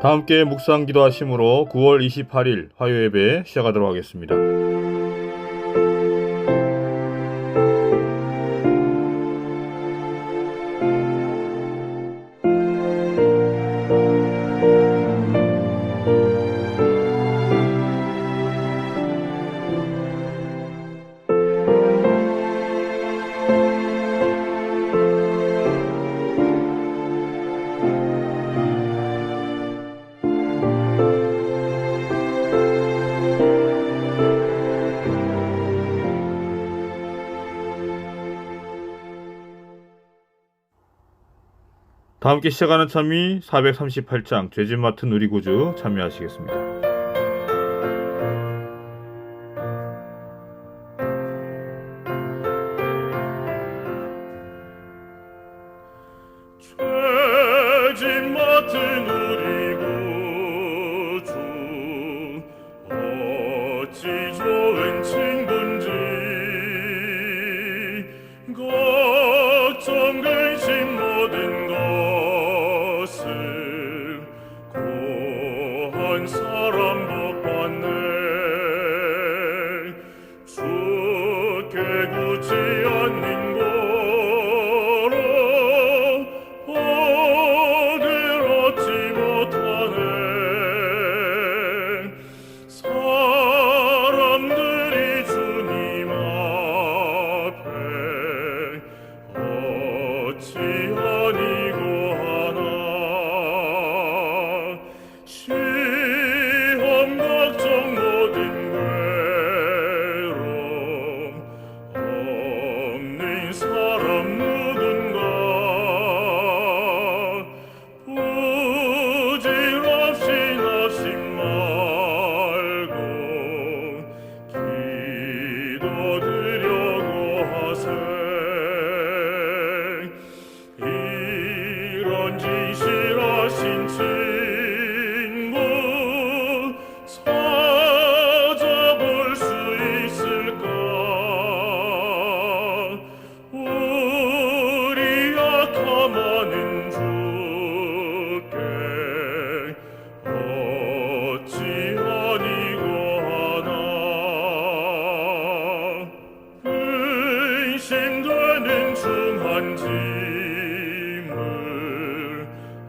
다 함께 묵상 기도하심으로 9월 28일 화요 예배 시작하도록 하겠습니다. 다 함께 시작하는 참이 438장 죄짐 맡은 우리 구주 참여하시겠습니다. 죄짐 맡은 우리 구주 어찌 좋은 친구인지 걱정 근심 모든 것을 고한 사람 복 받네. 주께 굳이 않는 거로 복을 얻지 못하네. 사람들이 주님 앞에 어찌 아니고 하나. 시험 걱정 모든 괴로움 없는 사람 누군가. 부질없이 낙심 말고 기도드려고 하세. 이런 진실하신 친구 찾아볼 수 있을까. 우리 약함하는 주께 어찌 아니고 하나. 근심되는 중한 짐을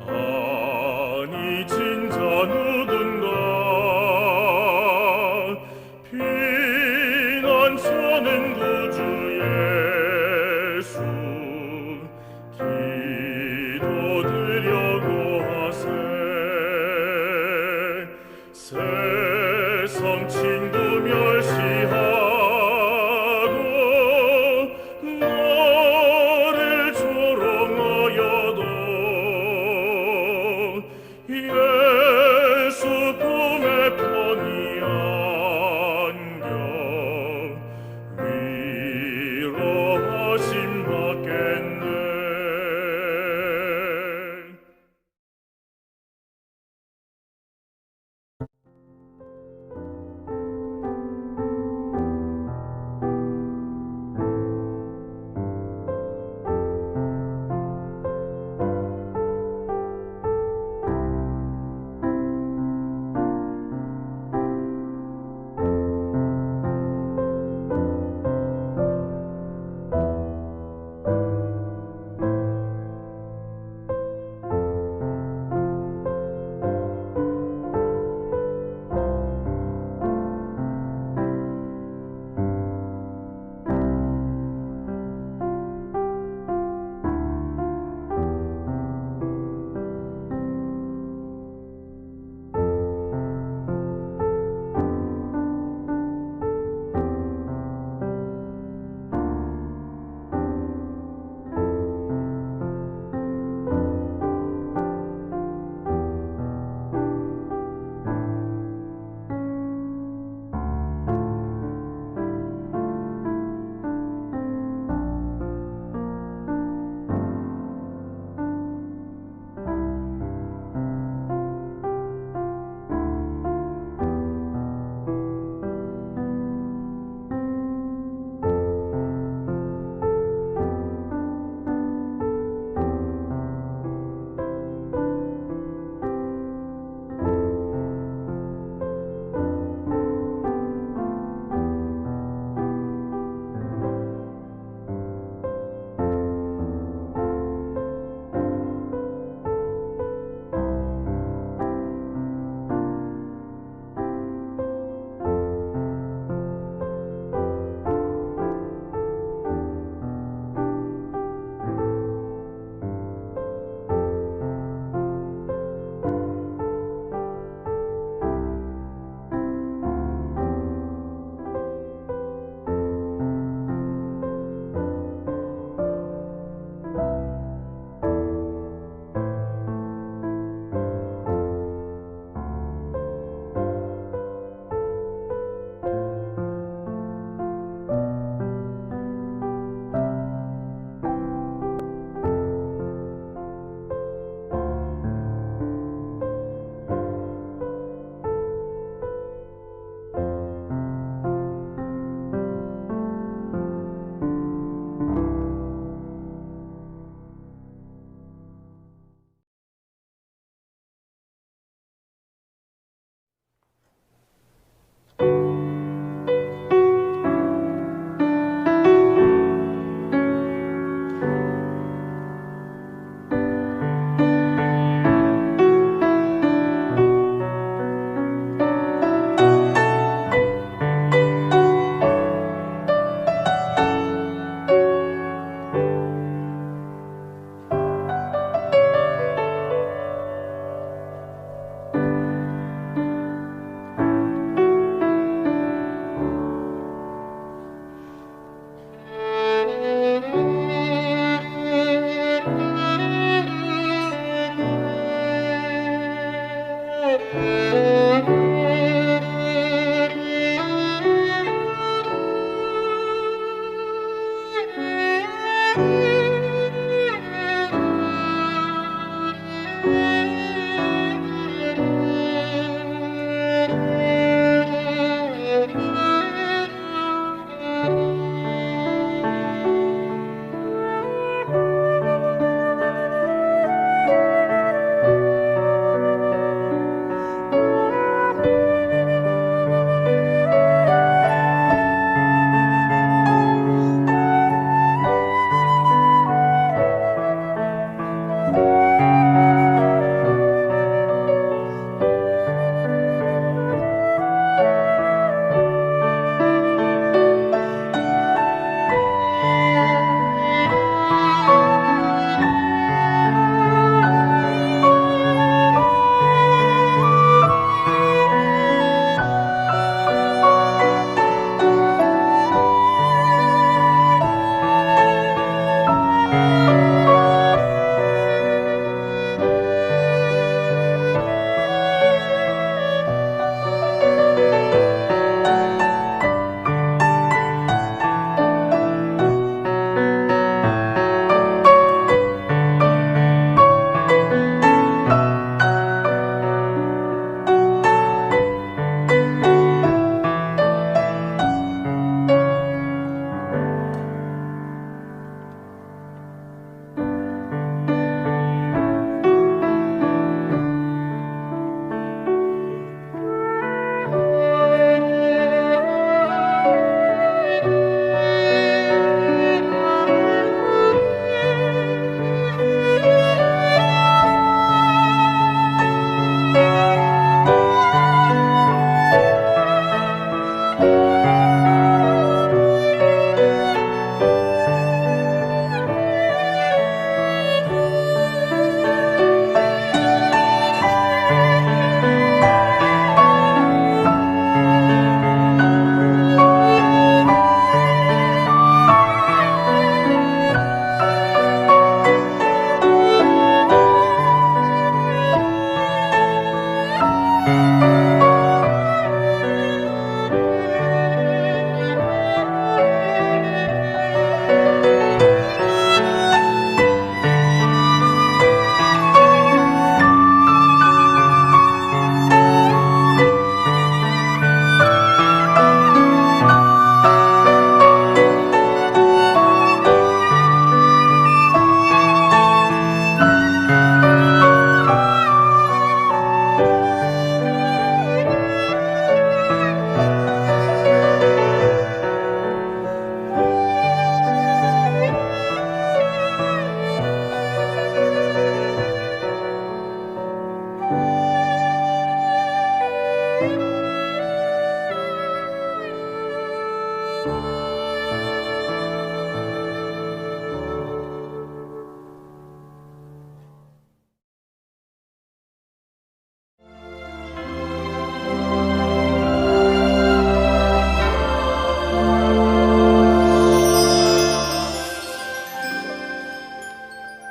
아니 진짜 누군가. 피난처는 구주 예수 기도드려고 하세. 세상 친구 멸시하고 너를 조롱하여도 예수 품에 편히 안겨 위로하심 받겠네.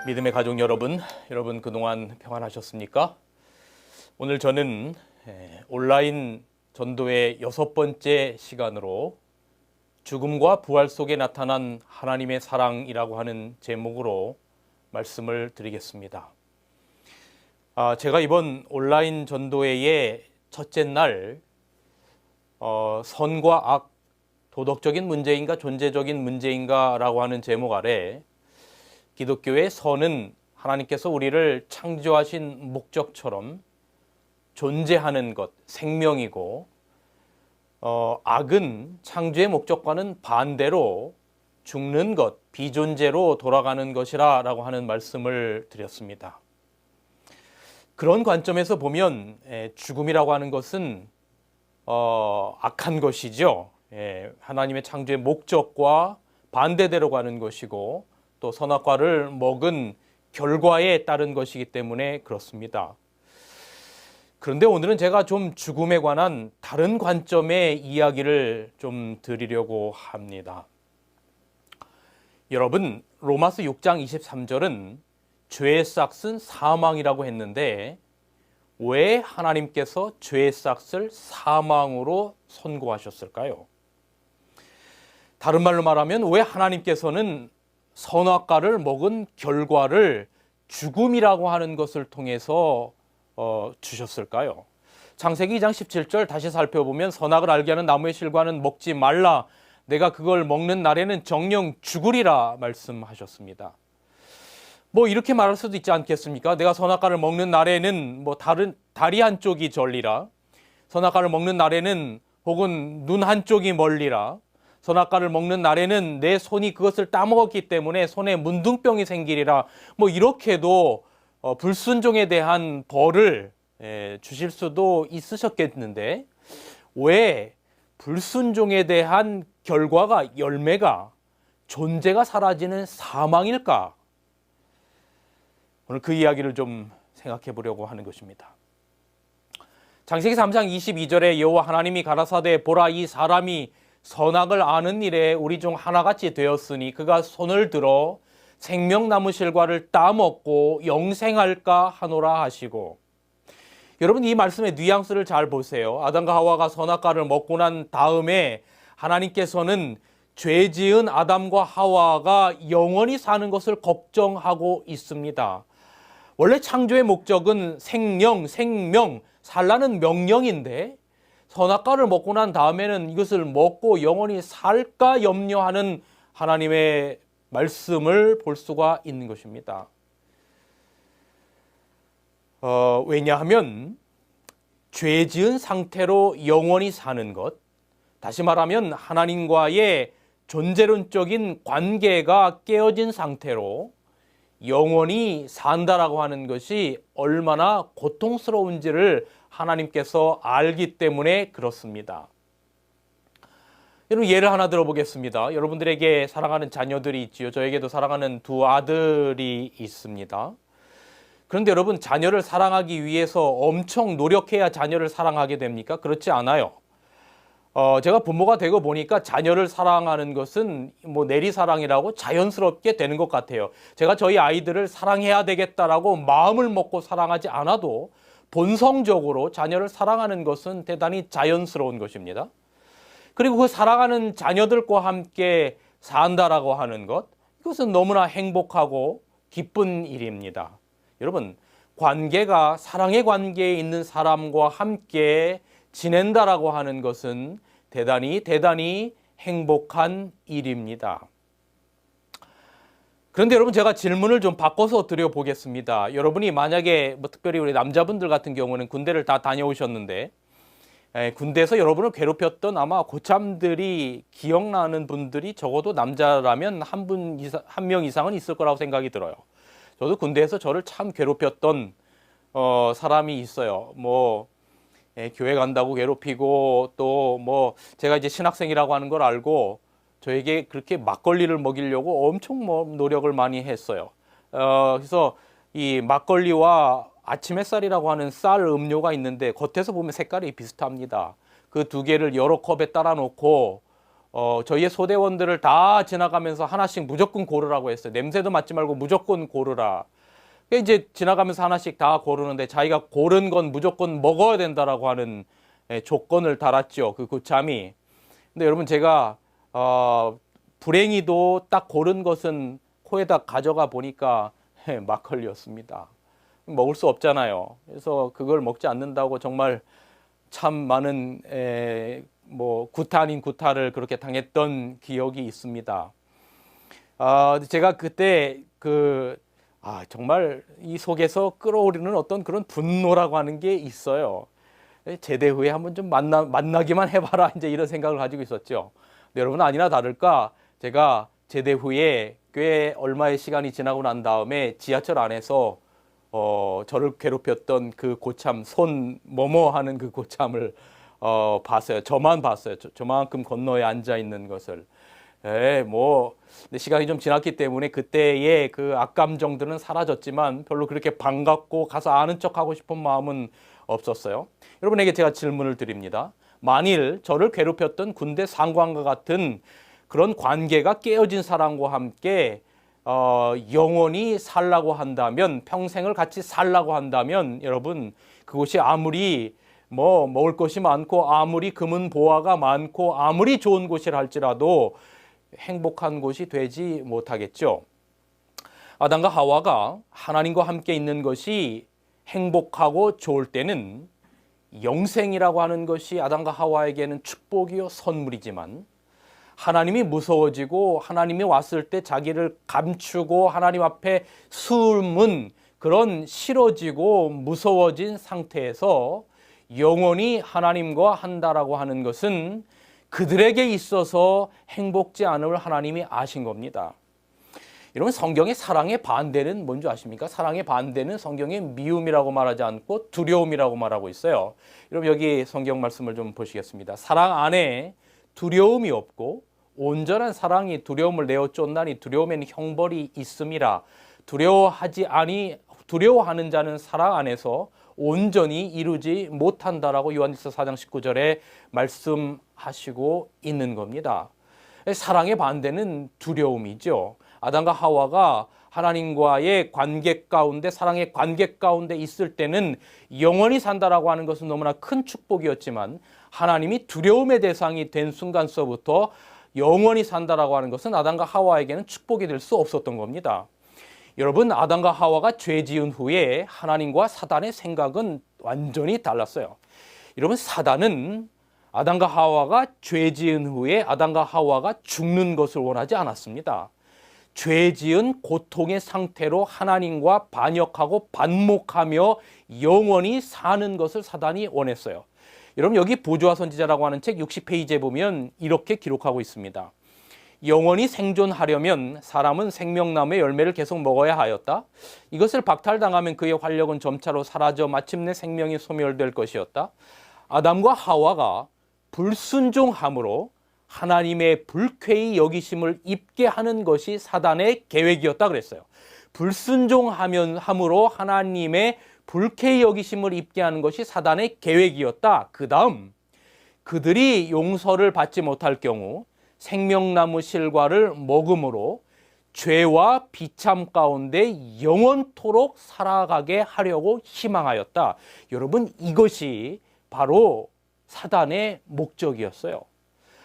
믿음의 가족 여러분 그동안 평안하셨습니까? 오늘 저는 온라인 전도의 6번째 시간으로 죽음과 부활 속에 나타난 하나님의 사랑이라고 하는 제목으로 말씀을 드리겠습니다. 제가 이번 온라인 전도회의 첫째 날 선과 악, 도덕적인 문제인가 존재적인 문제인가 라고 하는 제목 아래 기독교의 선은 하나님께서 우리를 창조하신 목적처럼 존재하는 것, 생명이고 악은 창조의 목적과는 반대로 죽는 것, 비존재로 돌아가는 것이라 라고 하는 말씀을 드렸습니다. 그런 관점에서 보면 죽음이라고 하는 것은 악한 것이죠. 하나님의 창조의 목적과 반대대로 가는 것이고 또 선악과를 먹은 결과에 따른 것이기 때문에 그렇습니다. 그런데 오늘은 제가 좀 죽음에 관한 다른 관점의 이야기를 좀 드리려고 합니다. 여러분, 로마서 6장 23절은 죄의 싹은 사망이라고 했는데 왜 하나님께서 죄의 싹을 사망으로 선고하셨을까요? 다른 말로 말하면 왜 하나님께서는 선악과를 먹은 결과를 죽음이라고 하는 것을 통해서 주셨을까요? 창세기 2장 17절 다시 살펴보면 선악을 알게 하는 나무의 실과는 먹지 말라. 내가 그걸 먹는 날에는 정령 죽으리라 말씀하셨습니다. 뭐 이렇게 말할 수도 있지 않겠습니까? 내가 선악과를 먹는 날에는 뭐 다리 한쪽이 절리라. 선악과를 먹는 날에는 혹은 눈 한쪽이 멀리라. 선악과를 먹는 날에는 내 손이 그것을 따먹었기 때문에 손에 문둥병이 생기리라. 뭐 이렇게도 불순종에 대한 벌을 주실 수도 있으셨겠는데 왜 불순종에 대한 결과가 열매가 존재가 사라지는 사망일까? 오늘 그 이야기를 좀 생각해 보려고 하는 것입니다. 창세기 3장 22절에 여호와 하나님이 가라사대 보라 이 사람이 선악을 아는 일에 우리 중 하나같이 되었으니 그가 손을 들어 생명나무 실과를 따먹고 영생할까 하노라 하시고, 여러분 이 말씀의 뉘앙스를 잘 보세요. 아담과 하와가 선악과를 먹고 난 다음에 하나님께서는 죄 지은 아담과 하와가 영원히 사는 것을 걱정하고 있습니다. 원래 창조의 목적은 생명, 살라는 명령인데 선악과를 먹고 난 다음에는 이것을 먹고 영원히 살까 염려하는 하나님의 말씀을 볼 수가 있는 것입니다. 왜냐하면 죄 지은 상태로 영원히 사는 것, 다시 말하면 하나님과의 존재론적인 관계가 깨어진 상태로 영원히 산다라고 하는 것이 얼마나 고통스러운지를 하나님께서 알기 때문에 그렇습니다. 여러분 예를 하나 들어보겠습니다. 여러분들에게 사랑하는 자녀들이 있지요. 저에게도 사랑하는 두 아들이 있습니다. 그런데 여러분 자녀를 사랑하기 위해서 엄청 노력해야 자녀를 사랑하게 됩니까? 그렇지 않아요. 제가 부모가 되고 보니까 자녀를 사랑하는 것은 뭐 내리사랑이라고 자연스럽게 되는 것 같아요. 제가 저희 아이들을 사랑해야 되겠다라고 마음을 먹고 사랑하지 않아도 본성적으로 자녀를 사랑하는 것은 대단히 자연스러운 것입니다. 그리고 그 사랑하는 자녀들과 함께 산다라고 하는 것, 이것은 너무나 행복하고 기쁜 일입니다. 여러분, 관계가 사랑의 관계에 있는 사람과 함께 지낸다라고 하는 것은 대단히 행복한 일입니다. 그런데 여러분 제가 질문을 좀 바꿔서 드려보겠습니다. 여러분이 만약에 특별히 우리 남자분들 같은 경우는 군대를 다 다녀오셨는데 군대에서 여러분을 괴롭혔던 아마 고참들이 기억나는 분들이 적어도 남자라면 한 명 이상은 있을 거라고 생각이 들어요. 저도 군대에서 저를 참 괴롭혔던 사람이 있어요. 교회 간다고 괴롭히고 또 제가 이제 신학생이라고 하는 걸 알고 저에게 그렇게 막걸리를 먹이려고 엄청 노력을 많이 했어요. 그래서 이 막걸리와 아침 햇살이라고 하는 쌀 음료가 있는데 겉에서 보면 색깔이 비슷합니다. 그 두 개를 여러 컵에 따라 놓고 저희의 소대원들을 다 지나가면서 하나씩 무조건 고르라고 했어요. 냄새도 맡지 말고 무조건 고르라. 이제 지나가면서 하나씩 다 고르는데 자기가 고른 건 무조건 먹어야 된다라고 하는 조건을 달았죠. 그 고참이. 근데 여러분 제가 불행히도 딱 고른 것은 코에다 가져가 보니까 막걸리였습니다. 먹을 수 없잖아요. 그래서 그걸 먹지 않는다고 정말 참 많은 구타 아닌 구타를 그렇게 당했던 기억이 있습니다. 제가 그때 정말 이 속에서 끌어오르는 어떤 그런 분노라고 하는 게 있어요. 제대 후에 한번 좀 만나기만 해봐라 이제 이런 생각을 가지고 있었죠. 근데 여러분 아니나 다를까 제가 제대 후에 꽤 얼마의 시간이 지나고 난 다음에 지하철 안에서 저를 괴롭혔던 그 고참 손 뭐뭐 하는 그 고참을 봤어요. 저만 봤어요. 저만큼 건너에 앉아 있는 것을. 근데 시간이 좀 지났기 때문에 그때의 그 악감정들은 사라졌지만 별로 그렇게 반갑고 가서 아는 척하고 싶은 마음은 없었어요. 여러분에게 제가 질문을 드립니다. 만일 저를 괴롭혔던 군대 상관과 같은 그런 관계가 깨어진 사람과 함께 영원히 살라고 한다면, 평생을 같이 살라고 한다면 여러분 그곳이 아무리 먹을 것이 많고 아무리 금은 보화가 많고 아무리 좋은 곳이라 할지라도 행복한 곳이 되지 못하겠죠. 아담과 하와가 하나님과 함께 있는 것이 행복하고 좋을 때는 영생이라고 하는 것이 아담과 하와에게는 축복이요 선물이지만 하나님이 무서워지고 하나님이 왔을 때 자기를 감추고 하나님 앞에 숨은 그런 싫어지고 무서워진 상태에서 영원히 하나님과 한다라고 하는 것은 그들에게 있어서 행복지 않을 하나님이 아신 겁니다. 여러분 성경의 사랑의 반대는 뭔지 아십니까? 사랑의 반대는 성경의 미움이라고 말하지 않고 두려움이라고 말하고 있어요. 여러분 여기 성경 말씀을 좀 보시겠습니다. 사랑 안에 두려움이 없고 온전한 사랑이 두려움을 내어 쫓나니 두려움에는 형벌이 있음이라. 두려워하는 자는 사랑 안에서 온전히 이루지 못한다라고 요한일서 4장 19절에 말씀하시고 있는 겁니다. 사랑의 반대는 두려움이죠. 아담과 하와가 하나님과의 관계 가운데, 사랑의 관계 가운데 있을 때는 영원히 산다라고 하는 것은 너무나 큰 축복이었지만, 하나님이 두려움의 대상이 된 순간서부터 영원히 산다라고 하는 것은 아담과 하와에게는 축복이 될 수 없었던 겁니다. 여러분, 아담과 하와가 죄 지은 후에 하나님과 사단의 생각은 완전히 달랐어요. 여러분, 사단은 아담과 하와가 죄 지은 후에 아담과 하와가 죽는 것을 원하지 않았습니다. 죄 지은 고통의 상태로 하나님과 반역하고 반목하며 영원히 사는 것을 사단이 원했어요. 여러분, 여기 보조와 선지자라고 하는 책 60페이지에 보면 이렇게 기록하고 있습니다. 영원히 생존하려면 사람은 생명나무의 열매를 계속 먹어야 하였다. 이것을 박탈당하면 그의 활력은 점차로 사라져 마침내 생명이 소멸될 것이었다. 아담과 하와가 불순종함으로 하나님의 불쾌히 여기심을 입게 하는 것이 사단의 계획이었다 그랬어요. 불순종함으로 하나님의 불쾌히 여기심을 입게 하는 것이 사단의 계획이었다. 그 다음, 그들이 용서를 받지 못할 경우 생명나무 실과를 먹음으로 죄와 비참 가운데 영원토록 살아가게 하려고 희망하였다. 여러분, 이것이 바로 사단의 목적이었어요.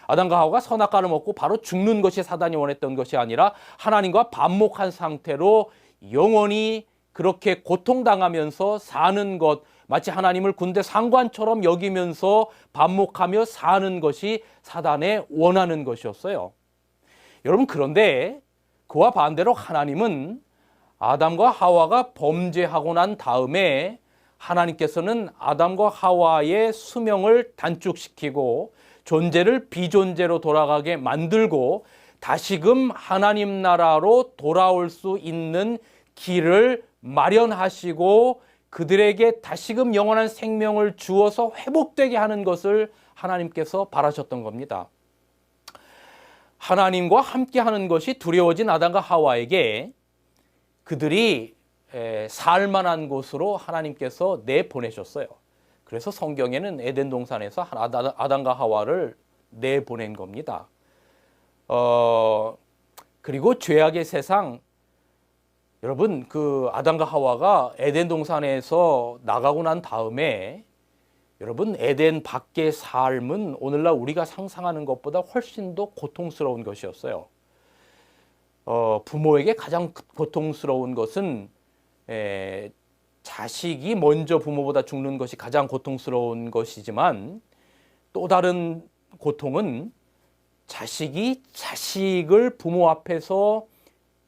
아담과 하와가 선악과를 먹고 바로 죽는 것이 사단이 원했던 것이 아니라 하나님과 반목한 상태로 영원히 그렇게 고통당하면서 사는 것, 마치 하나님을 군대 상관처럼 여기면서 반목하며 사는 것이 사단의 원하는 것이었어요. 여러분, 그런데 그와 반대로 하나님은 아담과 하와가 범죄하고 난 다음에 하나님께서는 아담과 하와의 수명을 단축시키고 존재를 비존재로 돌아가게 만들고 다시금 하나님 나라로 돌아올 수 있는 길을 마련하시고 그들에게 다시금 영원한 생명을 주어서 회복되게 하는 것을 하나님께서 바라셨던 겁니다. 하나님과 함께하는 것이 두려워진 아담과 하와에게 그들이 살만한 곳으로 하나님께서 내보내셨어요. 그래서 성경에는 에덴 동산에서 아담과 하와를 내보낸 겁니다. 그리고 죄악의 세상, 여러분, 그 아담과 하와가 에덴 동산에서 나가고 난 다음에 여러분, 에덴 밖의 삶은 오늘날 우리가 상상하는 것보다 훨씬 더 고통스러운 것이었어요. 부모에게 가장 고통스러운 것은 자식이 먼저 부모보다 죽는 것이 가장 고통스러운 것이지만, 또 다른 고통은 자식이 자식을 부모 앞에서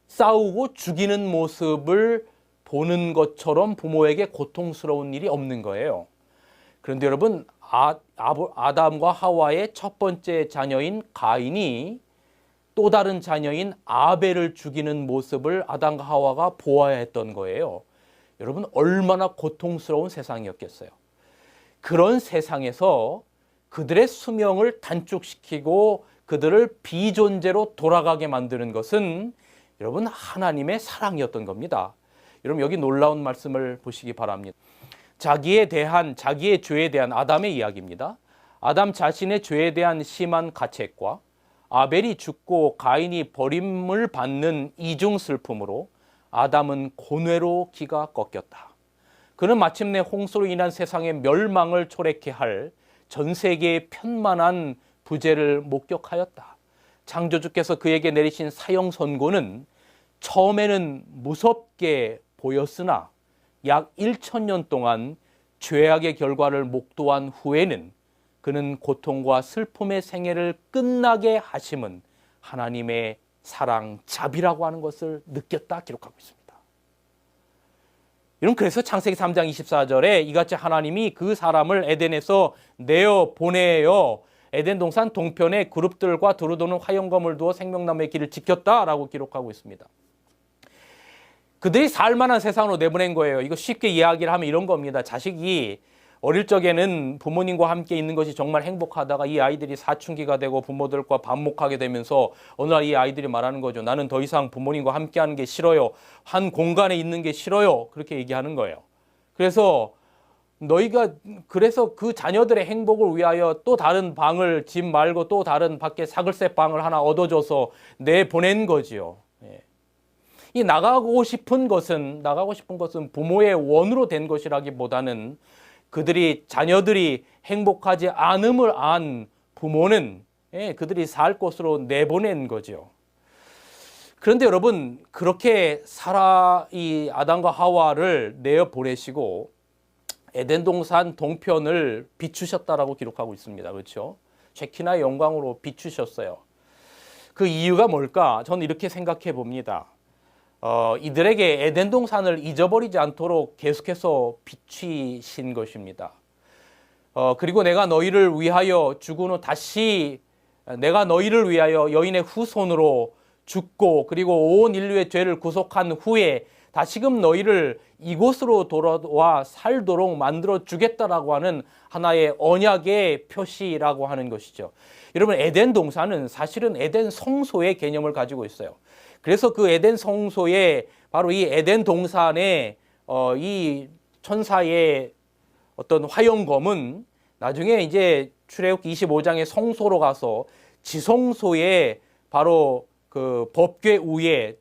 싸우고 죽이는 모습을 보는 것처럼 부모에게 고통스러운 일이 없는 거예요. 그런데 여러분, 아담과 하와의 첫 번째 자녀인 가인이 또 다른 자녀인 아벨을 죽이는 모습을 아담과 하와가 보아야 했던 거예요. 여러분, 얼마나 고통스러운 세상이었겠어요. 그런 세상에서 그들의 수명을 단축시키고 그들을 비존재로 돌아가게 만드는 것은 여러분, 하나님의 사랑이었던 겁니다. 여러분, 여기 놀라운 말씀을 보시기 바랍니다. 자기의 죄에 대한 아담의 이야기입니다. 아담 자신의 죄에 대한 심한 가책과 아벨이 죽고 가인이 버림을 받는 이중 슬픔으로 아담은 고뇌로 기가 꺾였다. 그는 마침내 홍수로 인한 세상의 멸망을 초래케 할 전 세계의 편만한 부재를 목격하였다. 창조주께서 그에게 내리신 사형 선고는 처음에는 무섭게 보였으나 약 1000년 동안 죄악의 결과를 목도한 후에는 그는 고통과 슬픔의 생애를 끝나게 하심은 하나님의 사랑, 자비라고 하는 것을 느꼈다 기록하고 있습니다. 여러분, 그래서 창세기 3장 24절에 이같이 하나님이 그 사람을 에덴에서 내어 보내어 에덴 동산 동편에 그룹들과 두루도는 화영검을 두어 생명나무의 길을 지켰다라고 기록하고 있습니다. 그들이 살만한 세상으로 내보낸 거예요. 이거 쉽게 이야기를 하면 이런 겁니다. 자식이 어릴 적에는 부모님과 함께 있는 것이 정말 행복하다가 이 아이들이 사춘기가 되고 부모들과 반목하게 되면서 어느 날 이 아이들이 말하는 거죠. 나는 더 이상 부모님과 함께 하는 게 싫어요. 한 공간에 있는 게 싫어요. 그렇게 얘기하는 거예요. 그래서 그 자녀들의 행복을 위하여 또 다른 방을, 집 말고 또 다른 밖에 사글세 방을 하나 얻어줘서 내보낸 거지요. 이 나가고 싶은 것은 부모의 원으로 된 것이라기보다는 자녀들이 행복하지 않음을 안 부모는 그들이 살 곳으로 내보낸 거죠. 그런데 여러분, 그렇게 이 아담과 하와를 내어 보내시고 에덴 동산 동편을 비추셨다라고 기록하고 있습니다. 그렇죠? 쉐키나의 영광으로 비추셨어요. 그 이유가 뭘까? 저는 이렇게 생각해 봅니다. 이들에게 에덴 동산을 잊어버리지 않도록 계속해서 비추신 것입니다. 그리고 내가 너희를 위하여 죽은 후 다시 내가 너희를 위하여 여인의 후손으로 죽고 그리고 온 인류의 죄를 구속한 후에 다시금 너희를 이곳으로 돌아와 살도록 만들어 주겠다라고 하는 하나의 언약의 표시라고 하는 것이죠. 여러분, 에덴 동산은 사실은 에덴 성소의 개념을 가지고 있어요. 그래서 그 에덴 성소에 바로 이 에덴 동산의 이 천사의 어떤 화영검은 나중에 이제 출애굽기 25장의 성소로 가서 지성소에 바로 그 법궤 위에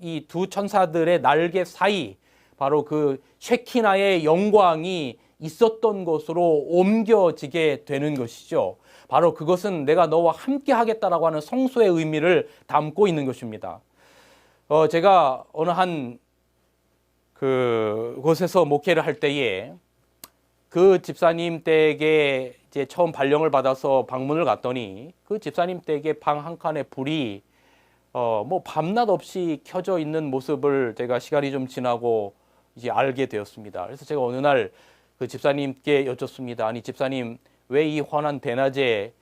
이 두 천사들의 날개 사이 바로 그 쉐키나의 영광이 있었던 곳으로 옮겨지게 되는 것이죠. 바로 그것은 내가 너와 함께 하겠다라고 하는 성소의 의미를 담고 있는 것입니다. 제가 어느 한 곳에서 목회를 할 때에 그 집사님 댁에 이제 처음 발령을 받아서 방문을 갔더니 그 집사님 댁에 방 한 칸에 불이 뭐 밤낮 없이 켜져 있는 모습을 제가 시간이 좀 지나고 이제 알게 되었습니다. 그래서 제가 어느 날 그 집사님께 여쭙습니다. 아니 집사님, 왜 이 환한 대낮에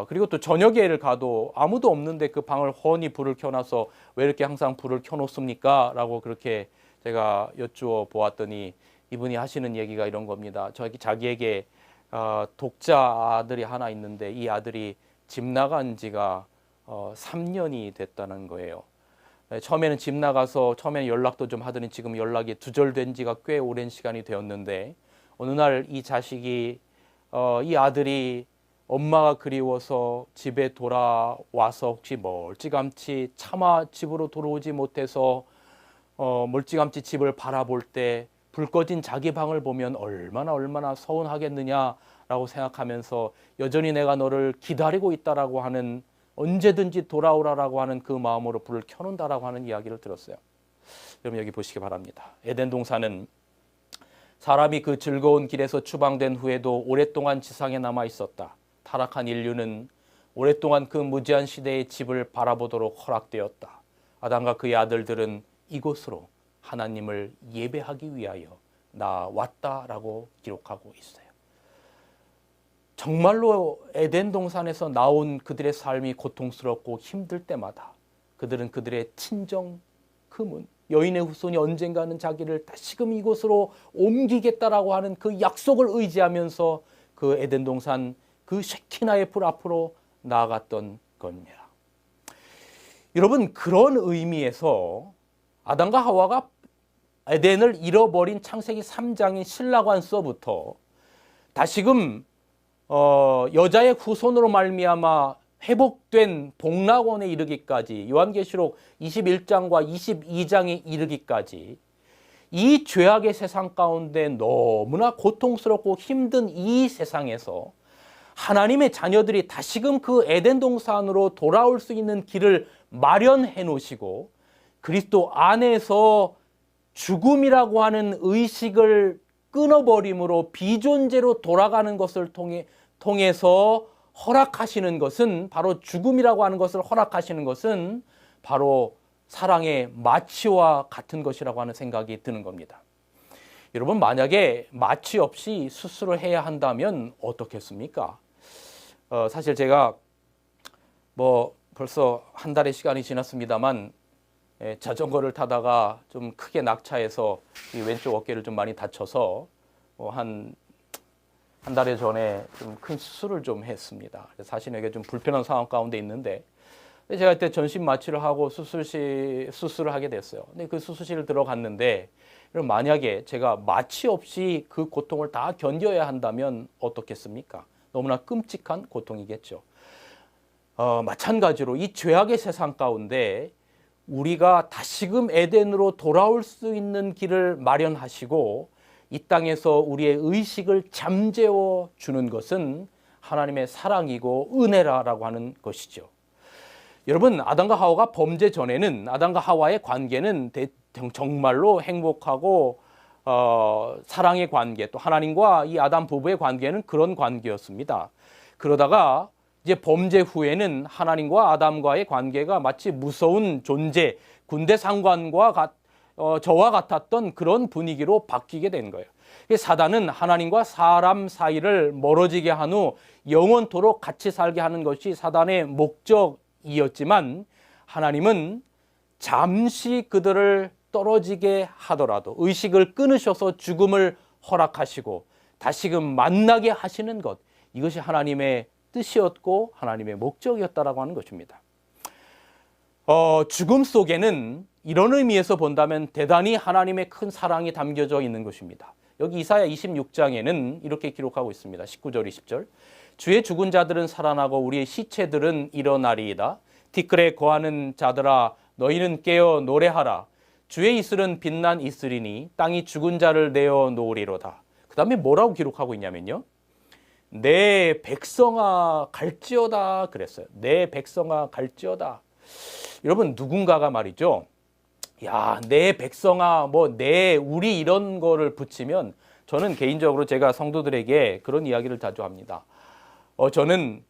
그리고 또 저녁에를 가도 아무도 없는데 그 방을 훤히 불을 켜놔서 왜 이렇게 항상 불을 켜놓습니까? 라고 그렇게 제가 여쭈어 보았더니 이분이 하시는 얘기가 이런 겁니다. 자기에게 독자 아들이 하나 있는데 이 아들이 집 나간 지가 3년이 됐다는 거예요. 처음에는 집 나가서 처음에는 연락도 좀 하더니 지금 연락이 두절된 지가 꽤 오랜 시간이 되었는데 어느 날 이 자식이 이 아들이 엄마가 그리워서 집에 돌아와서 혹시 멀찌감치 차마 집으로 돌아오지 못해서 멀찌감치 집을 바라볼 때 불 꺼진 자기 방을 보면 얼마나 서운하겠느냐라고 생각하면서 여전히 내가 너를 기다리고 있다라고 하는, 언제든지 돌아오라라고 하는 그 마음으로 불을 켜놓는다라고 하는 이야기를 들었어요. 여러분 여기 보시기 바랍니다. 에덴 동산은 사람이 그 즐거운 길에서 추방된 후에도 오랫동안 지상에 남아 있었다. 타락한 인류는 오랫동안 그 무지한 시대의 집을 바라보도록 허락되었다. 아담과 그의 아들들은 이곳으로 하나님을 예배하기 위하여 나왔다라고 기록하고 있어요. 정말로 에덴 동산에서 나온 그들의 삶이 고통스럽고 힘들 때마다 그들은 그들의 친정 그 문, 여인의 후손이 언젠가는 자기를 다시금 이곳으로 옮기겠다라고 하는 그 약속을 의지하면서 그 에덴 동산 그 쉐키나의 불 앞으로 나아갔던 겁니다. 여러분, 그런 의미에서 아담과 하와가 에덴을 잃어버린 창세기 3장인 신라관서부터 다시금 여자의 후손으로 말미암아 회복된 복락원에 이르기까지, 요한계시록 21장과 22장에 이르기까지 이 죄악의 세상 가운데 너무나 고통스럽고 힘든 이 세상에서 하나님의 자녀들이 다시금 그 에덴 동산으로 돌아올 수 있는 길을 마련해 놓으시고 그리스도 안에서 죽음이라고 하는 의식을 끊어버림으로 비존재로 돌아가는 것을 통해서 허락하시는 것은, 바로 죽음이라고 하는 것을 허락하시는 것은 바로 사랑의 마취와 같은 것이라고 하는 생각이 드는 겁니다. 여러분, 만약에 마취 없이 수술을 해야 한다면 어떻겠습니까? 사실 제가 벌써 한 달의 시간이 지났습니다만 자전거를 타다가 좀 크게 낙차해서 이 왼쪽 어깨를 좀 많이 다쳐서 한 달여 전에 좀 큰 수술을 좀 했습니다. 사실 이게 좀 불편한 상황 가운데 있는데 제가 그때 전신 마취를 하고 수술을 하게 됐어요. 근데 그 수술실을 들어갔는데 만약에 제가 마취 없이 그 고통을 다 견뎌야 한다면 어떻겠습니까? 너무나 끔찍한 고통이겠죠. 마찬가지로 이 죄악의 세상 가운데 우리가 다시금 에덴으로 돌아올 수 있는 길을 마련하시고 이 땅에서 우리의 의식을 잠재워 주는 것은 하나님의 사랑이고 은혜라고 하는 것이죠. 여러분, 아담과 하와가 범죄 전에는 아담과 하와의 관계는 정말로 행복하고 사랑의 관계, 또 하나님과 이 아담 부부의 관계는 그런 관계였습니다. 그러다가 이제 범죄 후에는 하나님과 아담과의 관계가 마치 무서운 존재, 군대 상관과 저와 같았던 그런 분위기로 바뀌게 된 거예요. 사단은 하나님과 사람 사이를 멀어지게 한 후 영원토록 같이 살게 하는 것이 사단의 목적이었지만, 하나님은 잠시 그들을 떨어지게 하더라도 의식을 끊으셔서 죽음을 허락하시고 다시금 만나게 하시는 것, 이것이 하나님의 뜻이었고 하나님의 목적이었다라고 하는 것입니다. 죽음 속에는 이런 의미에서 본다면 대단히 하나님의 큰 사랑이 담겨져 있는 것입니다. 여기 이사야 26장에는 이렇게 기록하고 있습니다. 19절 20절. 주의 죽은 자들은 살아나고 우리의 시체들은 일어나리이다. 티끌에 거하는 자들아 너희는 깨어 노래하라. 주의 이슬은 빛난 이슬이니 땅이 죽은 자를 내어 놓으리로다. 그 다음에 뭐라고 기록하고 있냐면요, 내 백성아 갈지어다 그랬어요. 내 백성아 갈지어다. 여러분, 누군가가 말이죠, 야, 내 백성아, 우리 이런 거를 붙이면, 저는 개인적으로 제가 성도들에게 그런 이야기를 자주 합니다. 저는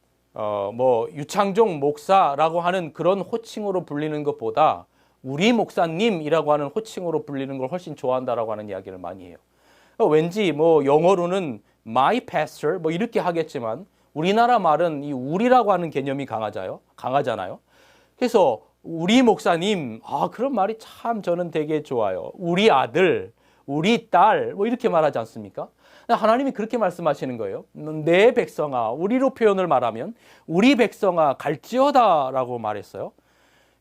유창종 목사라고 하는 그런 호칭으로 불리는 것보다 우리 목사님이라고 하는 호칭으로 불리는 걸 훨씬 좋아한다라고 하는 이야기를 많이 해요. 왠지 영어로는 my pastor 이렇게 하겠지만 우리나라 말은 이 우리라고 하는 개념이 강하잖아요. 그래서 우리 목사님, 그런 말이 참 저는 되게 좋아요. 우리 아들, 우리 딸, 이렇게 말하지 않습니까? 하나님이 그렇게 말씀하시는 거예요. 내 백성아, 우리로 표현을 말하면 우리 백성아 갈지어다라고 말했어요.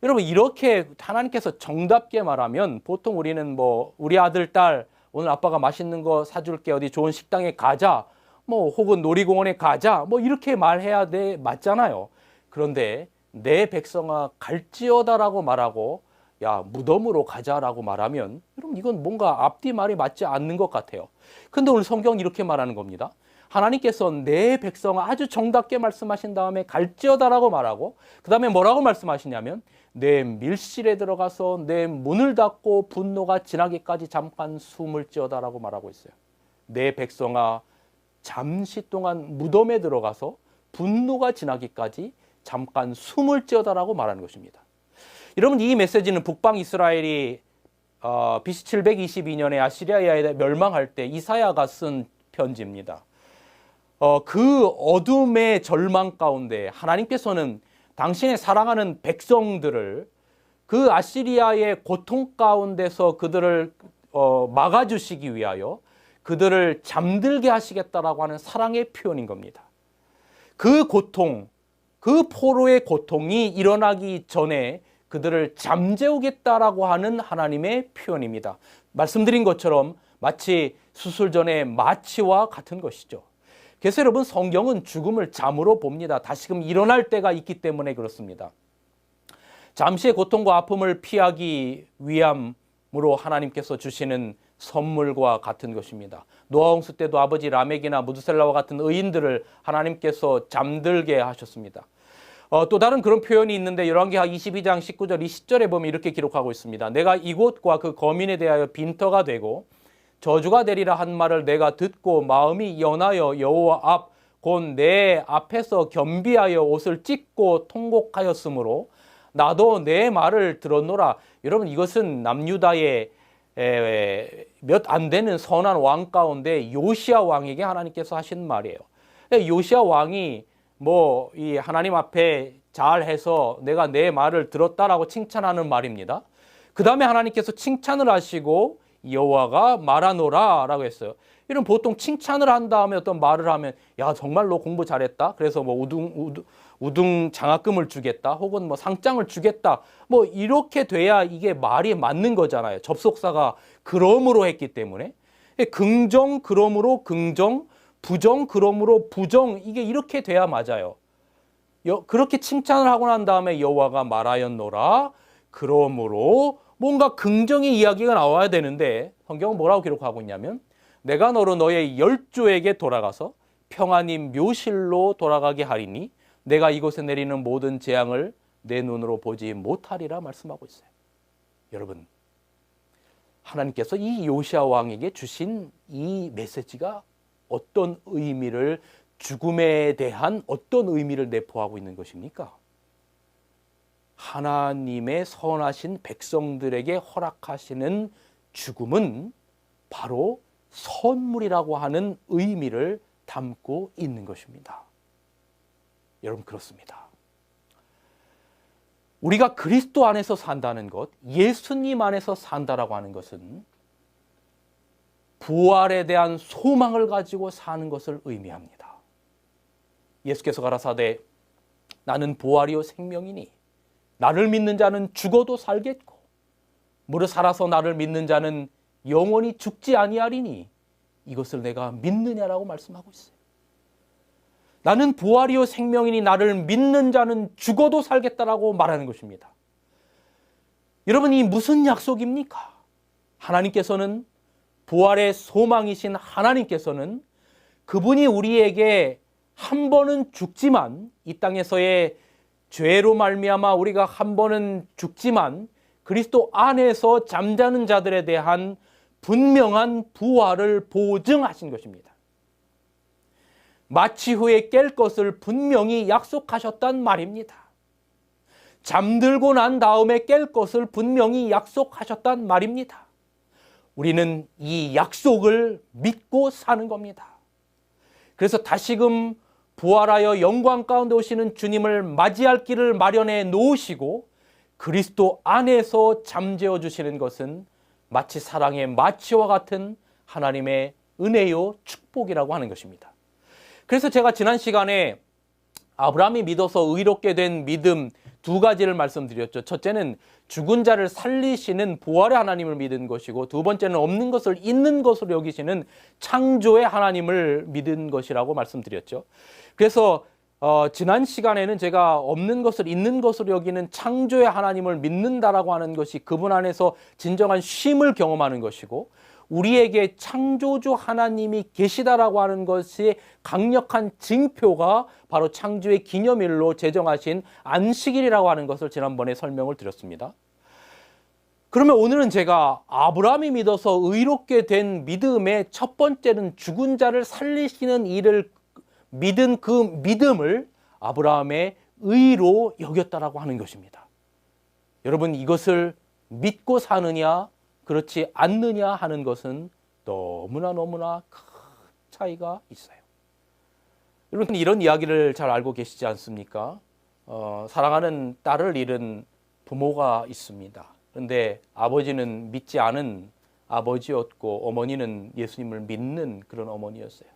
여러분, 이렇게 하나님께서 정답게 말하면 보통 우리는 우리 아들, 딸, 오늘 아빠가 맛있는 거 사줄게, 어디 좋은 식당에 가자, 혹은 놀이공원에 가자, 이렇게 말해야 돼, 맞잖아요. 그런데 내 백성아 갈지어다라고 말하고 야, 무덤으로 가자라고 말하면, 여러분, 이건 뭔가 앞뒤 말이 맞지 않는 것 같아요. 근데 오늘 성경은 이렇게 말하는 겁니다. 하나님께서 내 백성아 아주 정답게 말씀하신 다음에 갈지어다라고 말하고, 그 다음에 뭐라고 말씀하시냐면 내 밀실에 들어가서 내 문을 닫고 분노가 지나기까지 잠깐 숨을 지어다라고 말하고 있어요. 내 백성아 잠시 동안 무덤에 들어가서 분노가 지나기까지 잠깐 숨을 지어다라고 말하는 것입니다. 여러분, 이 메시지는 북방 이스라엘이 BC 722년에 아시리아에 멸망할 때 이사야가 쓴 편지입니다. 그 어둠의 절망 가운데 하나님께서는 당신의 사랑하는 백성들을 그 아시리아의 고통 가운데서 그들을 막아주시기 위하여 그들을 잠들게 하시겠다라고 하는 사랑의 표현인 겁니다. 그 고통, 그 포로의 고통이 일어나기 전에 그들을 잠재우겠다라고 하는 하나님의 표현입니다. 말씀드린 것처럼 마치 수술 전의 마취와 같은 것이죠. 그래서 여러분, 성경은 죽음을 잠으로 봅니다. 다시금 일어날 때가 있기 때문에 그렇습니다. 잠시의 고통과 아픔을 피하기 위함으로 하나님께서 주시는 선물과 같은 것입니다. 노아 홍수 때도 아버지 라멕이나 무드셀라와 같은 의인들을 하나님께서 잠들게 하셨습니다. 또 다른 그런 표현이 있는데 열왕기하 22장 19절 20절에 보면 이렇게 기록하고 있습니다. 내가 이곳과 그 거민에 대하여 빈터가 되고 저주가 되리라 한 말을 내가 듣고 마음이 연하여 여호와 앞 곧 내 앞에서 겸비하여 옷을 찢고 통곡하였으므로 나도 내 말을 들었노라. 여러분, 이것은 남유다의 몇 안 되는 선한 왕 가운데 요시야 왕에게 하나님께서 하신 말이에요. 요시야 왕이 이 하나님 앞에 잘해서 내가 내 말을 들었다라고 칭찬하는 말입니다. 그 다음에 하나님께서 칭찬을 하시고 여호와가 말하노라라고 했어요. 이런 보통 칭찬을 한 다음에 어떤 말을 하면 야, 정말로 공부 잘했다. 그래서 우등 장학금을 주겠다. 혹은 상장을 주겠다. 이렇게 돼야 이게 말이 맞는 거잖아요. 접속사가 그러므로 했기 때문에. 긍정 그러므로 긍정, 부정 그러므로 부정, 이게 이렇게 돼야 맞아요. 그렇게 칭찬을 하고 난 다음에 여호와가 말하였노라. 그러므로 뭔가 긍정의 이야기가 나와야 되는데 성경은 뭐라고 기록하고 있냐면 내가 너로 너의 열조에게 돌아가서 평안히 묘실로 돌아가게 하리니 내가 이곳에 내리는 모든 재앙을 내 눈으로 보지 못하리라 말씀하고 있어요. 여러분, 하나님께서 이 요시야 왕에게 주신 이 메시지가 어떤 의미를, 죽음에 대한 어떤 의미를 내포하고 있는 것입니까? 하나님의 선하신 백성들에게 허락하시는 죽음은 바로 선물이라고 하는 의미를 담고 있는 것입니다. 여러분, 그렇습니다. 우리가 그리스도 안에서 산다는 것, 예수님 안에서 산다라고 하는 것은 부활에 대한 소망을 가지고 사는 것을 의미합니다. 예수께서 가라사대 나는 부활이요 생명이니 나를 믿는 자는 죽어도 살겠고 무릇 살아서 나를 믿는 자는 영원히 죽지 아니하리니 이것을 내가 믿느냐라고 말씀하고 있어요. 나는 부활이요 생명이니 나를 믿는 자는 죽어도 살겠다라고 말하는 것입니다. 여러분, 이 무슨 약속입니까? 하나님께서는, 부활의 소망이신 하나님께서는 그분이 우리에게 한 번은 죽지만, 이 땅에서의 죄로 말미암아 우리가 한 번은 죽지만 그리스도 안에서 잠자는 자들에 대한 분명한 부활을 보증하신 것입니다. 마치 후에 깰 것을 분명히 약속하셨단 말입니다. 잠들고 난 다음에 깰 것을 분명히 약속하셨단 말입니다. 우리는 이 약속을 믿고 사는 겁니다. 그래서 다시금 부활하여 영광 가운데 오시는 주님을 맞이할 길을 마련해 놓으시고 그리스도 안에서 잠재워 주시는 것은 마치 사랑의 마취와 같은 하나님의 은혜요 축복이라고 하는 것입니다. 그래서 제가 지난 시간에 아브라함이 믿어서 의롭게 된 믿음 두 가지를 말씀드렸죠. 첫째는 죽은 자를 살리시는 부활의 하나님을 믿은 것이고, 두 번째는 없는 것을 있는 것으로 여기시는 창조의 하나님을 믿은 것이라고 말씀드렸죠. 그래서 지난 시간에는 제가 없는 것을 있는 것으로 여기는 창조의 하나님을 믿는다라고 하는 것이 그분 안에서 진정한 쉼을 경험하는 것이고, 우리에게 창조주 하나님이 계시다라고 하는 것이 강력한 징표가 바로 창조의 기념일로 제정하신 안식일이라고 하는 것을 지난번에 설명을 드렸습니다. 그러면 오늘은 제가 아브라함이 믿어서 의롭게 된 믿음의 첫 번째는 죽은 자를 살리시는 일을 믿은 그 믿음을 아브라함의 의로 여겼다라고 하는 것입니다. 여러분, 이것을 믿고 사느냐 그렇지 않느냐 하는 것은 너무나 큰 차이가 있어요. 여러분, 이런 이야기를 잘 알고 계시지 않습니까? 사랑하는 딸을 잃은 부모가 있습니다. 그런데 아버지는 믿지 않은 아버지였고 어머니는 예수님을 믿는 그런 어머니였어요.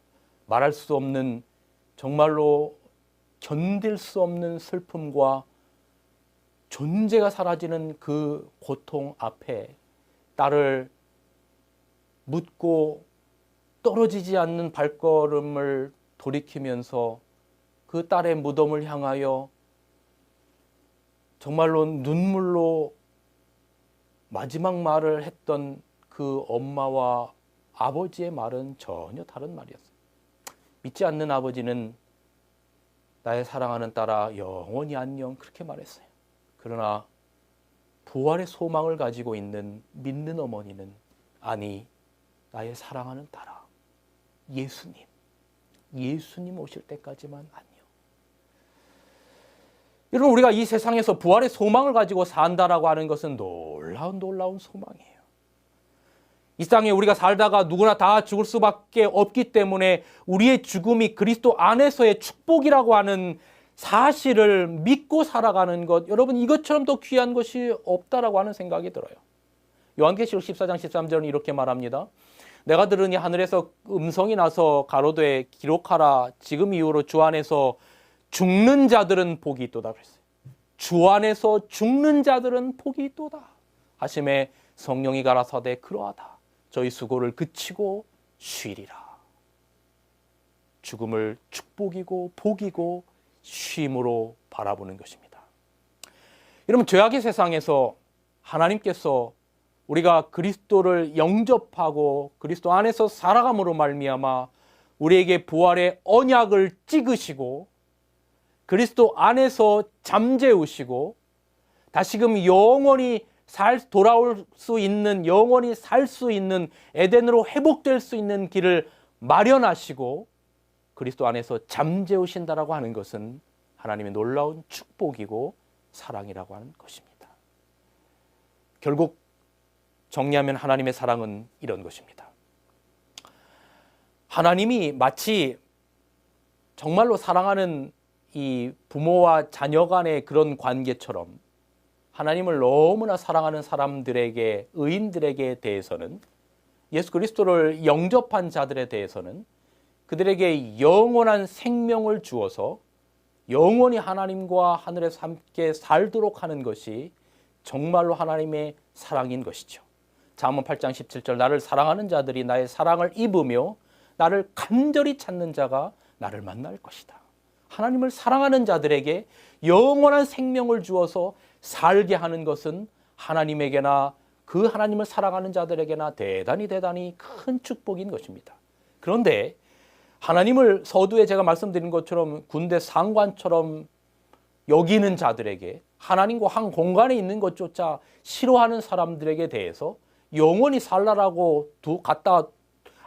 말할 수 없는, 정말로 견딜 수 없는 슬픔과 존재가 사라지는 그 고통 앞에 딸을 묻고 떨어지지 않는 발걸음을 돌이키면서 그 딸의 무덤을 향하여 정말로 눈물로 마지막 말을 했던 그 엄마와 아버지의 말은 전혀 다른 말이었어요. 믿지 않는 아버지는 나의 사랑하는 딸아 영원히 안녕, 그렇게 말했어요. 그러나 부활의 소망을 가지고 있는 믿는 어머니는 아니, 나의 사랑하는 딸아, 예수님 오실 때까지만 안녕. 여러분, 우리가 이 세상에서 부활의 소망을 가지고 산다라고 하는 것은 놀라운 소망이에요. 이 땅에 우리가 살다가 누구나 다 죽을 수밖에 없기 때문에 우리의 죽음이 그리스도 안에서의 축복이라고 하는 사실을 믿고 살아가는 것, 여러분, 이것처럼 더 귀한 것이 없다라고 하는 생각이 들어요. 요한계시록 14장 13절은 이렇게 말합니다. 내가 들으니 하늘에서 음성이 나서 가로되 기록하라. 지금 이후로 주 안에서 죽는 자들은 복이 있도다 그랬어요. 주 안에서 죽는 자들은 복이 있도다 하심에 성령이 가라사대 그러하다. 저희 수고를 그치고 쉬리라. 죽음을 축복이고 복이고 쉼으로 바라보는 것입니다. 여러분, 죄악의 세상에서 하나님께서 우리가 그리스도를 영접하고 그리스도 안에서 살아감으로 말미암아 우리에게 부활의 언약을 찍으시고 그리스도 안에서 잠재우시고 다시금 영원히 돌아올 수 있는, 영원히 살 수 있는, 에덴으로 회복될 수 있는 길을 마련하시고 그리스도 안에서 잠재우신다라고 하는 것은 하나님의 놀라운 축복이고 사랑이라고 하는 것입니다. 결국 정리하면 하나님의 사랑은 이런 것입니다. 하나님이 마치 정말로 사랑하는 이 부모와 자녀 간의 그런 관계처럼 하나님을 너무나 사랑하는 사람들에게, 의인들에게 대해서는, 예수 그리스도를 영접한 자들에 대해서는 그들에게 영원한 생명을 주어서 영원히 하나님과 하늘에서 함께 살도록 하는 것이 정말로 하나님의 사랑인 것이죠. 잠언 8장 17절, 나를 사랑하는 자들이 나의 사랑을 입으며 나를 간절히 찾는 자가 나를 만날 것이다. 하나님을 사랑하는 자들에게 영원한 생명을 주어서 살게 하는 것은 하나님에게나 그 하나님을 사랑하는 자들에게나 대단히 큰 축복인 것입니다. 그런데 하나님을 서두에 제가 말씀드린 것처럼 군대 상관처럼 여기는 자들에게, 하나님과 한 공간에 있는 것조차 싫어하는 사람들에게 대해서 영원히 살라라고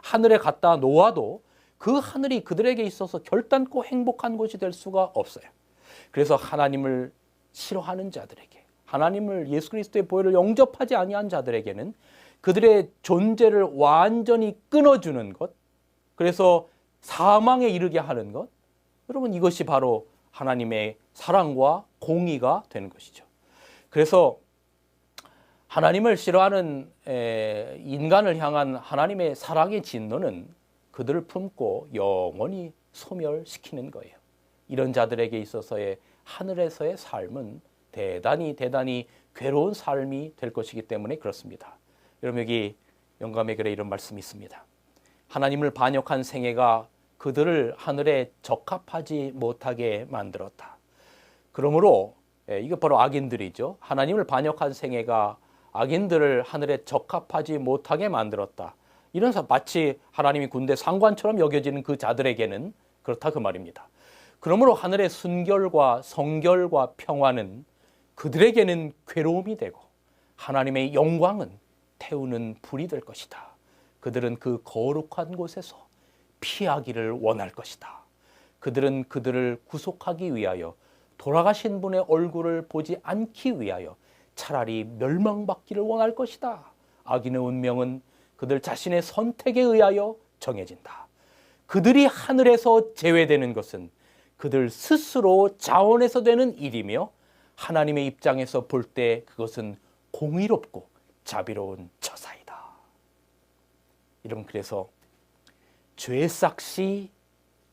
하늘에 갖다 놓아도 그 하늘이 그들에게 있어서 결단코 행복한 것이 될 수가 없어요. 그래서 하나님을 싫어하는 자들에게, 하나님을, 예수 그리스도의 보혈을 영접하지 아니한 자들에게는 그들의 존재를 완전히 끊어주는 것, 그래서 사망에 이르게 하는 것, 여러분 이것이 바로 하나님의 사랑과 공의가 되는 것이죠. 그래서 하나님을 싫어하는 인간을 향한 하나님의 사랑의 진노는 그들을 품고 영원히 소멸시키는 거예요. 이런 자들에게 있어서의 하늘에서의 삶은 대단히 괴로운 삶이 될 것이기 때문에 그렇습니다. 여러분, 여기 영감의 글에 이런 말씀이 있습니다. 하나님을 반역한 생애가 그들을 하늘에 적합하지 못하게 만들었다. 그러므로 이거 바로 악인들이죠. 하나님을 반역한 생애가 악인들을 하늘에 적합하지 못하게 만들었다. 이래서 마치 하나님이 군대 상관처럼 여겨지는 그 자들에게는 그렇다 그 말입니다. 그러므로 하늘의 순결과 성결과 평화는 그들에게는 괴로움이 되고 하나님의 영광은 태우는 불이 될 것이다. 그들은 그 거룩한 곳에서 피하기를 원할 것이다. 그들은 그들을 구속하기 위하여 돌아가신 분의 얼굴을 보지 않기 위하여 차라리 멸망받기를 원할 것이다. 악인의 운명은 그들 자신의 선택에 의하여 정해진다. 그들이 하늘에서 제외되는 것은 그들 스스로 자원해서 되는 일이며 하나님의 입장에서 볼 때 그것은 공의롭고 자비로운 처사이다. 여러분, 그래서 죄 삭시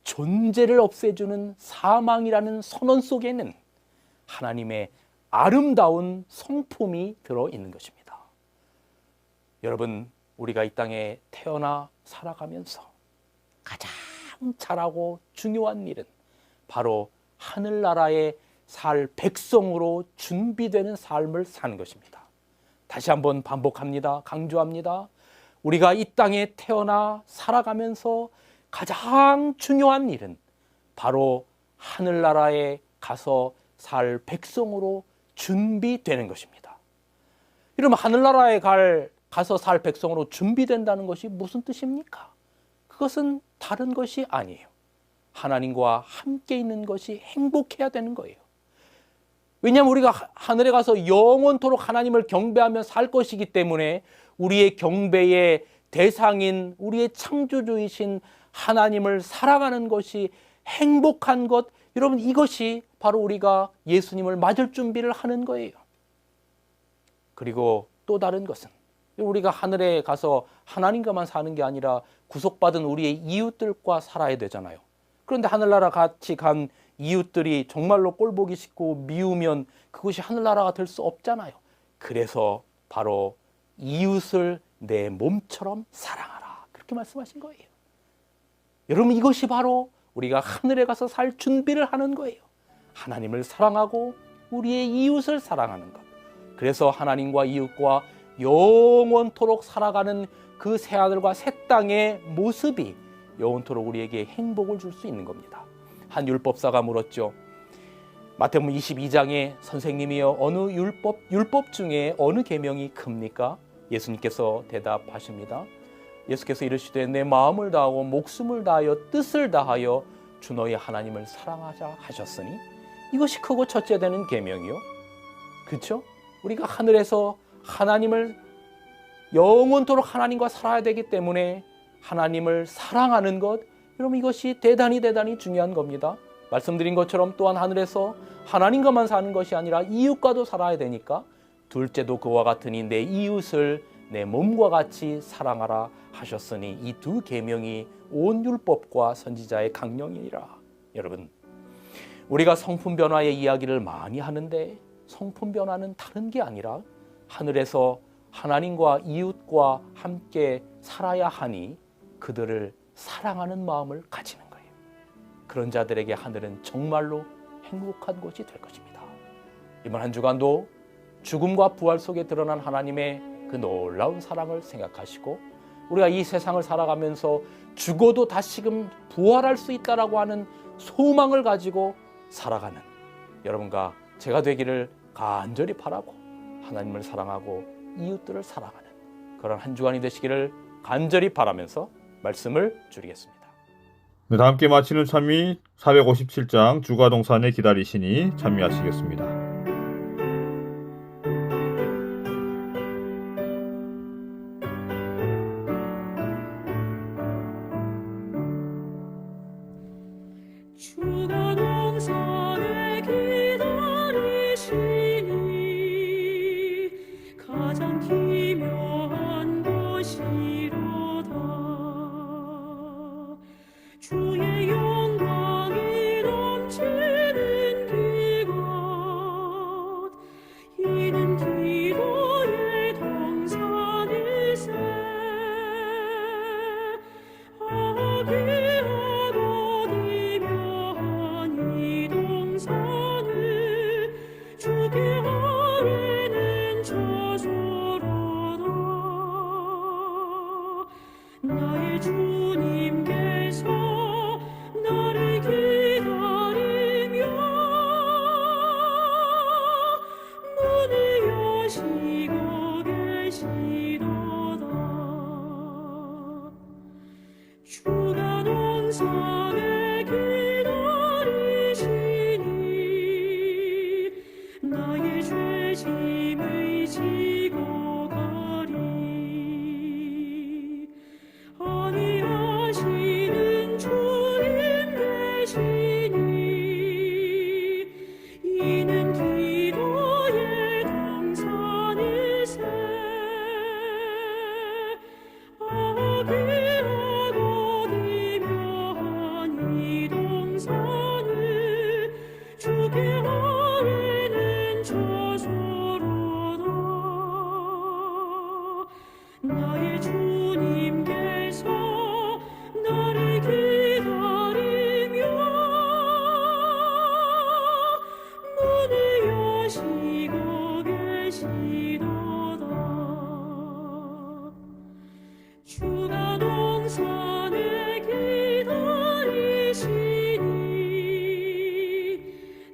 존재를 없애주는 사망이라는 선언 속에는 하나님의 아름다운 성품이 들어있는 것입니다. 여러분, 우리가 이 땅에 태어나 살아가면서 가장 잘하고 중요한 일은 바로 하늘나라에 살 백성으로 준비되는 삶을 사는 것입니다. 다시 한번 반복합니다. 강조합니다. 우리가 이 땅에 태어나 살아가면서 가장 중요한 일은 바로 하늘나라에 가서 살 백성으로 준비되는 것입니다. 여러분, 하늘나라에 가서 살 백성으로 준비된다는 것이 무슨 뜻입니까? 그것은 다른 것이 아니에요. 하나님과 함께 있는 것이 행복해야 되는 거예요. 왜냐하면 우리가 하늘에 가서 영원토록 하나님을 경배하며 살 것이기 때문에 우리의 경배의 대상인 우리의 창조주이신 하나님을 살아가는 것이 행복한 것, 여러분 이것이 바로 우리가 예수님을 맞을 준비를 하는 거예요. 그리고 또 다른 것은 우리가 하늘에 가서 하나님과만 사는 게 아니라 구속받은 우리의 이웃들과 살아야 되잖아요. 그런데 하늘나라 같이 간 이웃들이 정말로 꼴보기 싫고 미우면 그것이 하늘나라가 될 수 없잖아요. 그래서 바로 이웃을 내 몸처럼 사랑하라, 그렇게 말씀하신 거예요. 여러분, 이것이 바로 우리가 하늘에 가서 살 준비를 하는 거예요. 하나님을 사랑하고 우리의 이웃을 사랑하는 것. 그래서 하나님과 이웃과 영원토록 살아가는 그 새하늘과 새 땅의 모습이 영원토록 우리에게 행복을 줄 수 있는 겁니다. 한 율법사가 물었죠. 마태복음 22장에 선생님이여 어느 율법 중에 어느 계명이 큽니까? 예수님께서 대답하십니다. 예수께서 이르시되 내 마음을 다하고 목숨을 다하여 뜻을 다하여 주 너희 하나님을 사랑하자 하셨으니 이것이 크고 첫째 되는 계명이요. 그렇죠? 우리가 하늘에서 하나님을 영원토록 하나님과 살아야 되기 때문에 하나님을 사랑하는 것, 여러분 이것이 대단히 중요한 겁니다. 말씀드린 것처럼 또한 하늘에서 하나님과만 사는 것이 아니라 이웃과도 살아야 되니까 둘째도 그와 같으니 내 이웃을 내 몸과 같이 사랑하라 하셨으니 이 두 계명이 온 율법과 선지자의 강령이니라. 여러분, 우리가 성품 변화의 이야기를 많이 하는데 성품 변화는 다른 게 아니라 하늘에서 하나님과 이웃과 함께 살아야 하니 그들을 사랑하는 마음을 가지는 거예요. 그런 자들에게 하늘은 정말로 행복한 곳이 될 것입니다. 이번 한 주간도 죽음과 부활 속에 드러난 하나님의 그 놀라운 사랑을 생각하시고 우리가 이 세상을 살아가면서 죽어도 다시금 부활할 수 있다라고 하는 소망을 가지고 살아가는 여러분과 제가 되기를 간절히 바라고 하나님을 사랑하고 이웃들을 사랑하는 그런 한 주간이 되시기를 간절히 바라면서 말씀을 줄이겠습니다. 네, 다 함께 마치는 찬미 457장 주가 동산에 기다리시니 찬미하시겠습니다. 주가 동산에 기다리시니 가장 기묘한 것이로다. 주의 영광이 넘치는 그곳 이는 기도의 동산일세. 아귀하고 기묘한 이 동산을 주께 아뢰는 저소로다. 나의 주님께서 나를 기다리며 문을 여시고 계시도다. 주가 동산에 기다리시니 나의 죄짐을 지고 가리. 안위하시는 주님 되시니 이는 기도의 동산일세. 아귀하고 기묘한 이 동산을 주께 아뢰는 저소로다. 나의 주님께서 나를 기다리며 문을 여시고 계시도다. 주가 동산에 기다리시니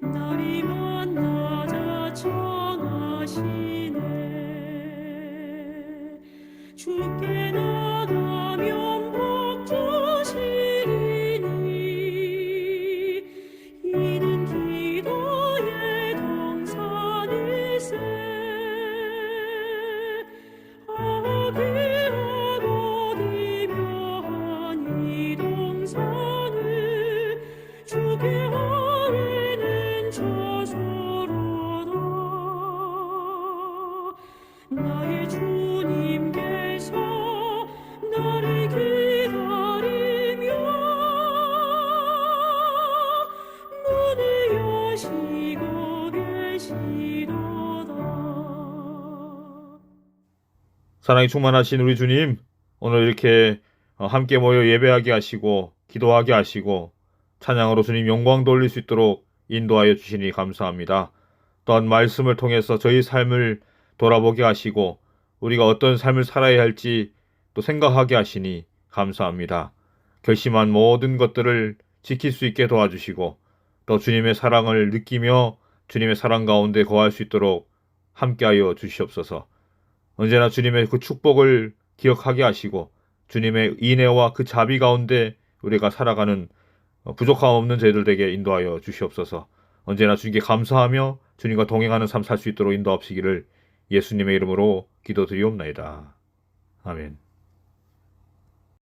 나를 만나자 청하시네. 주께 나가면 복 주시리니 이는 기도의 동산일세. 아귀하고 기묘한 이 동산을 주께 아뢰는 저소로다. 나의 주님께서 나를 기다리며 문을 여시고 계시도다. 사랑이 충만하신 우리 주님, 오늘 이렇게 함께 모여 예배하게 하시고 기도하게 하시고 찬양으로 주님 영광 돌릴 수 있도록 인도하여 주시니 감사합니다. 또한 말씀을 통해서 저희 삶을 돌아보게 하시고 우리가 어떤 삶을 살아야 할지 또 생각하게 하시니 감사합니다. 결심한 모든 것들을 지킬 수 있게 도와주시고 또 주님의 사랑을 느끼며 주님의 사랑 가운데 거할 수 있도록 함께하여 주시옵소서. 언제나 주님의 그 축복을 기억하게 하시고 주님의 인애와 그 자비 가운데 우리가 살아가는 부족함 없는 저희들에게 인도하여 주시옵소서. 언제나 주님께 감사하며 주님과 동행하는 삶 살 수 있도록 인도하시기를 예수님의 이름으로 기도드리옵나이다. 아멘.